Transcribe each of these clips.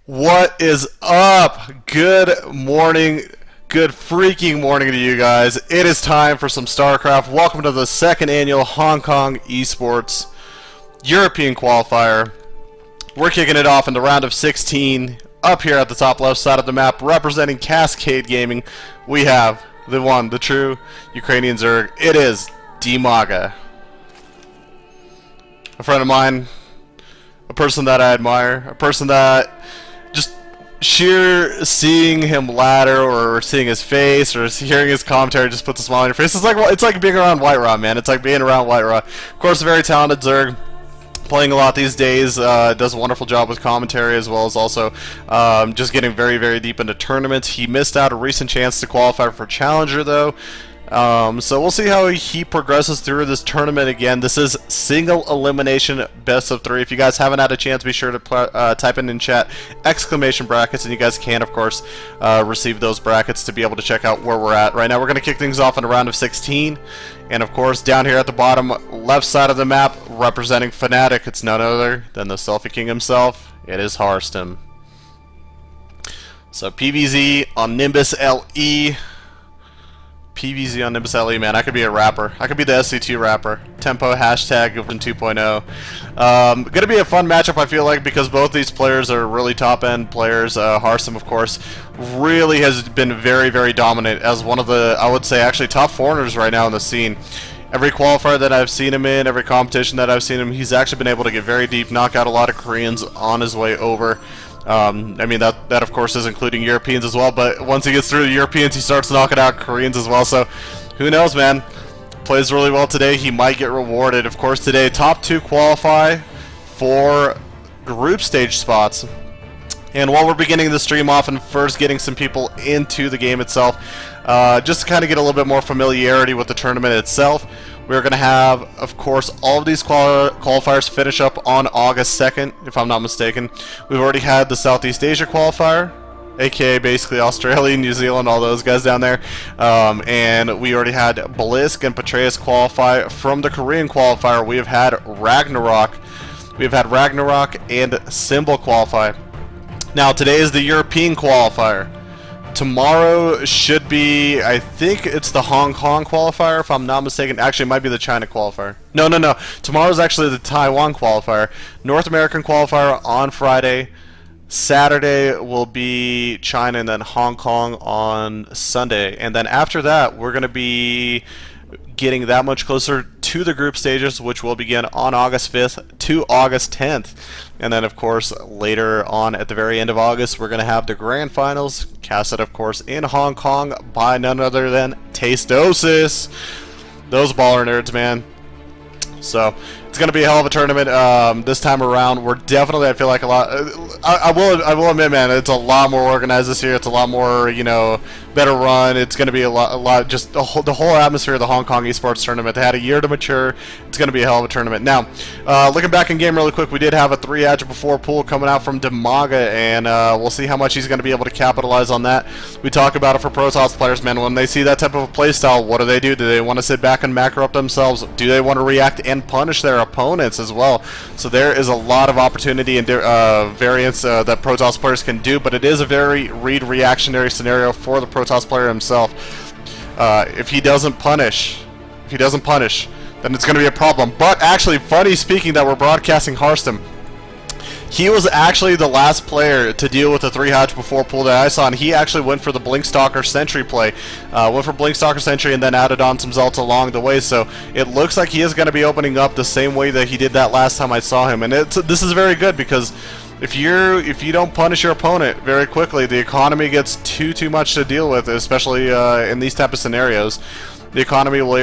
What is up? Good morning, good freaking morning to you guys. It is time for some StarCraft. Welcome to the second annual Hong Kong eSports European Qualifier. We're kicking it off in the round of 16. Up here at the top left side of the map, representing Cascade Gaming, we have the one, the true Ukrainian Zerg. It is cScDimaga. A friend of mine, a person that I admire, a person that just sheer seeing him ladder or seeing his face or hearing his commentary just puts a smile on your face. It's like being around White Raw, man. It's like being around White Raw. Of course, a very talented Zerg, playing a lot these days. Does a wonderful job with commentary as well as also just getting very, very deep into tournaments. He missed out a recent chance to qualify for Challenger though. So we'll see how he progresses through this tournament. Again, this is single elimination best of 3. If you guys haven't had a chance, be sure to type in chat exclamation brackets, and you guys can of course receive those brackets to be able to check out where we're at. Right now we're going to kick things off in a round of 16, and of course down here at the bottom left side of the map, representing Fnatic, it's none other than the Selfie King himself. It is Harstem. So PVZ on Nimbus LE. PVZ on Nimbus LE, man. I could be a rapper. I could be the SC2 rapper. Tempo, hashtag, Gilpin 2.0. Gonna be a fun matchup, I feel like, because both these players are really top-end players. Harstem, of course, really has been very, very dominant as one of the, I would say, actually top foreigners right now in the scene. Every qualifier that I've seen him in, every competition that I've seen him, he's actually been able to get very deep, knock out a lot of Koreans on his way over. I mean, that of course is including Europeans as well, but once he gets through the Europeans, he starts knocking out Koreans as well, so who knows, man. Plays really well today. He might get rewarded. Of course, today, top 2 qualify for group stage spots. And while we're beginning the stream off and first getting some people into the game itself, just to kind of get a little bit more familiarity with the tournament itself, we're going to have, of course, all of these qualifiers finish up on August 2nd, if I'm not mistaken. We've already had the Southeast Asia qualifier, aka basically Australia, New Zealand, all those guys down there. And we already had Blisk and Patreus qualify. From the Korean qualifier, we have had Ragnarok. We've had Ragnarok and Symbol qualify. Now, today is the European qualifier. Tomorrow should be, I think it's the Hong Kong qualifier, if I'm not mistaken. Actually, it might be the China qualifier. No. Tomorrow's actually the Taiwan qualifier. North American qualifier on Friday. Saturday will be China, and then Hong Kong on Sunday. And then after that, we're going to be getting that much closer to the group stages, which will begin on August 5th to August 10th. And then, of course, later on at the very end of August, we're going to have the grand finals, casted, of course, in Hong Kong by none other than Tasteosis. Those baller nerds, man. So it's going to be a hell of a tournament this time around. We're definitely, I feel like, a lot. I will admit, man, it's a lot more organized this year. It's a lot more, you know, better run. It's going to be a lot. Just the whole atmosphere of the Hong Kong esports tournament. They had a year to mature. It's going to be a hell of a tournament. Now, looking back in game really quick, we did have a 3 Agile before pool coming out from cScDimaga, and we'll see how much he's going to be able to capitalize on that. We talk about it for Protoss players, man. When they see that type of a playstyle, what do? Do they want to sit back and macro up themselves? Do they want to react and punish their opponents as well? So there is a lot of opportunity and variance that Protoss players can do, but it is a very reactionary scenario for the Protoss player himself. If he doesn't punish, then it's going to be a problem. But actually, funny speaking that we're broadcasting Harstem, he was actually the last player to deal with the 3 hatch before pool that I saw, and he actually went for the Blinkstalker Sentry play. Went for Blinkstalker Sentry and then added on some Zelts along the way, so it looks like he is going to be opening up the same way that he did that last time I saw him. And this is very good, because if you don't punish your opponent very quickly, the economy gets too much to deal with, especially in these type of scenarios. The economy will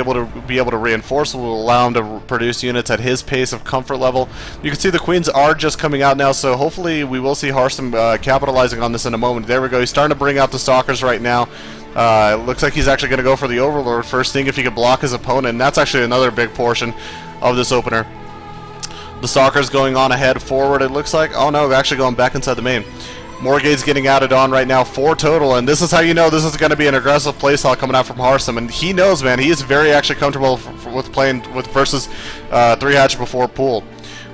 be able to reinforce, will allow him to produce units at his pace of comfort level. You can see the queens are just coming out now, so hopefully we will see Harstem capitalizing on this in a moment. There we go. He's starting to bring out the stalkers right now. It looks like he's actually going to go for the Overlord first thing if he can block his opponent, and that's actually another big portion of this opener. The stalkers going on ahead forward, it looks like. Oh no, actually going back inside the main. More gates getting added on right now, 4 total, and this is how you know this is going to be an aggressive playstyle coming out from Harstem. And he knows, man, he is very actually comfortable with playing with versus 3 hatch before pool.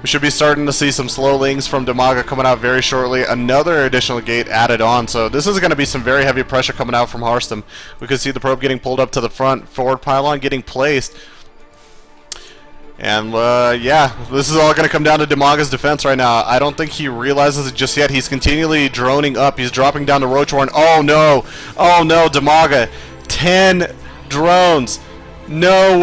We should be starting to see some slow lings from cScDimaga coming out very shortly. Another additional gate added on, so this is going to be some very heavy pressure coming out from Harstem. We could see the probe getting pulled up to the front, forward pylon getting placed. And, yeah, this is all going to come down to cScDimaga's defense right now. I don't think he realizes it just yet. He's continually droning up. He's dropping down to Roachborn. Oh, no. Oh, no, cScDimaga. 10 drones. No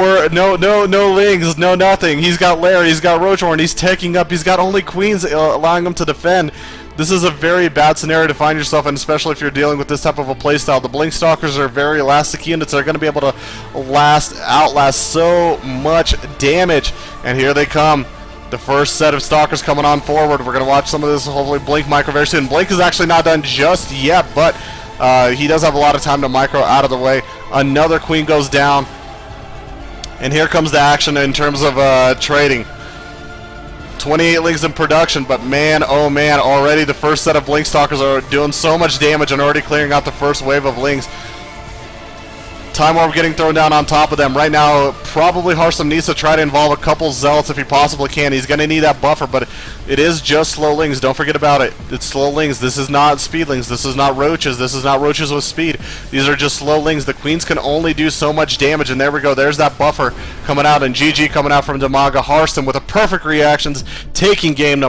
lings, no nothing. He's got Larry, he's got Roachborn, he's taking up. He's got only queens allowing him to defend. This is a very bad scenario to find yourself in, especially if you're dealing with this type of a playstyle. The Blink Stalkers are very elastic units. They're going to be able to outlast so much damage. And here they come. The first set of Stalkers coming on forward. We're going to watch some of this, hopefully Blink micro very soon. Blink is actually not done just yet, but he does have a lot of time to micro out of the way. Another queen goes down. And here comes the action in terms of trading. 28 lings in production, but man, oh man, already the first set of Blink Stalkers are doing so much damage and already clearing out the first wave of lings. Time Warp getting thrown down on top of them. Right now, probably Harstem needs to try to involve a couple Zealots if he possibly can. He's going to need that buffer, but it is just slow lings. Don't forget about it. It's slow lings. This is not speedlings. This is not roaches. This is not roaches with speed. These are just slow lings. The queens can only do so much damage, and there we go. There's that buffer coming out, and GG coming out from cScDimaga. Harstem with a perfect reactions, taking game number